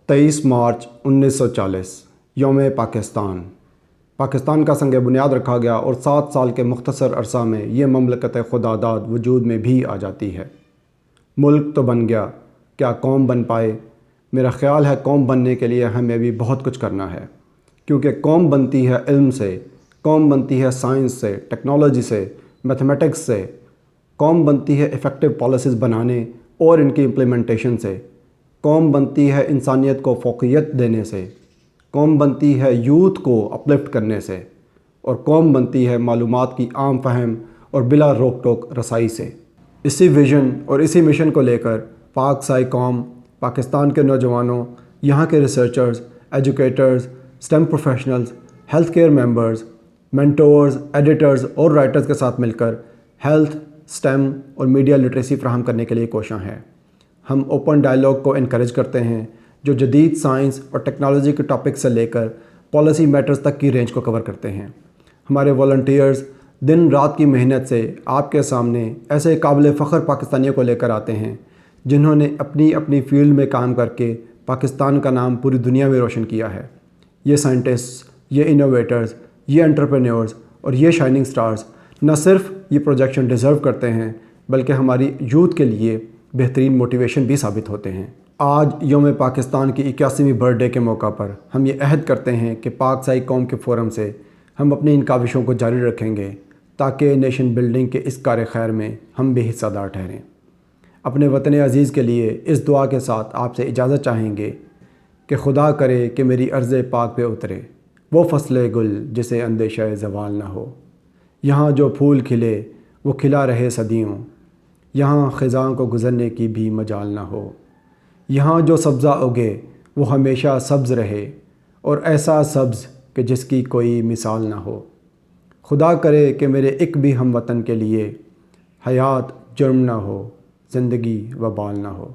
23 مارچ 1940 یوم پاکستان کا سنگ بنیاد رکھا گیا اور 7 سال کے مختصر عرصہ میں یہ مملکت خداداد وجود میں بھی آ جاتی ہے۔ ملک تو بن گیا، کیا قوم بن پائے؟ میرا خیال ہے قوم بننے کے لیے ہمیں بھی بہت کچھ کرنا ہے، کیونکہ قوم بنتی ہے علم سے، قوم بنتی ہے سائنس سے، ٹیکنالوجی سے، میتھمیٹکس سے، قوم بنتی ہے ایفیکٹو پالیسیز بنانے اور ان کی امپلیمنٹیشن سے، قوم بنتی ہے انسانیت کو فوقیت دینے سے، قوم بنتی ہے یوتھ کو اپلفٹ کرنے سے، اور قوم بنتی ہے معلومات کی عام فہم اور بلا روک ٹوک رسائی سے۔ اسی ویژن اور اسی مشن کو لے کر پاک سائی قوم، پاکستان کے نوجوانوں، یہاں کے researchers, educators, STEM professionals, health care members, mentors, editors اور رائٹرز کے ساتھ مل کر ہیلتھ، سٹیم اور میڈیا لٹریسی فراہم کرنے کے لیے کوشاں ہیں۔ ہم اوپن ڈائیلاگ کو انکریج کرتے ہیں، جو جدید سائنس اور ٹیکنالوجی کے ٹاپک سے لے کر پالیسی میٹرز تک کی رینج کو کور کرتے ہیں۔ ہمارے والنٹیئرز دن رات کی محنت سے آپ کے سامنے ایسے قابل فخر پاکستانیوں کو لے کر آتے ہیں جنہوں نے اپنی فیلڈ میں کام کر کے پاکستان کا نام پوری دنیا میں روشن کیا ہے۔ یہ سائنٹسٹ، یہ انوویٹرز، یہ انٹرپرینیورز اور یہ شائننگ سٹارز نہ صرف یہ پروجیکشن ڈیزرو کرتے ہیں بلکہ ہماری یوتھ کے لیے بہترین موٹیویشن بھی ثابت ہوتے ہیں۔ آج یوم پاکستان کی 81ویں برتھ ڈے کے موقع پر ہم یہ عہد کرتے ہیں کہ پاک سائی قوم کے فورم سے ہم اپنی ان کاوشوں کو جاری رکھیں گے تاکہ نیشن بلڈنگ کے اس کار خیر میں ہم بھی حصہ دار ٹھہریں۔ اپنے وطن عزیز کے لیے اس دعا کے ساتھ آپ سے اجازت چاہیں گے کہ خدا کرے کہ میری ارض پاک پہ اترے وہ فصل گل جسے اندیشہ زوال نہ ہو، یہاں جو پھول کھلے وہ کھلا رہے صدیوں، یہاں خزاں کو گزرنے کی بھی مجال نہ ہو، یہاں جو سبزہ اگے وہ ہمیشہ سبز رہے اور ایسا سبز کہ جس کی کوئی مثال نہ ہو۔ خدا کرے کہ میرے ایک بھی ہم وطن کے لیے حیات جرم نہ ہو، زندگی وبال نہ ہو۔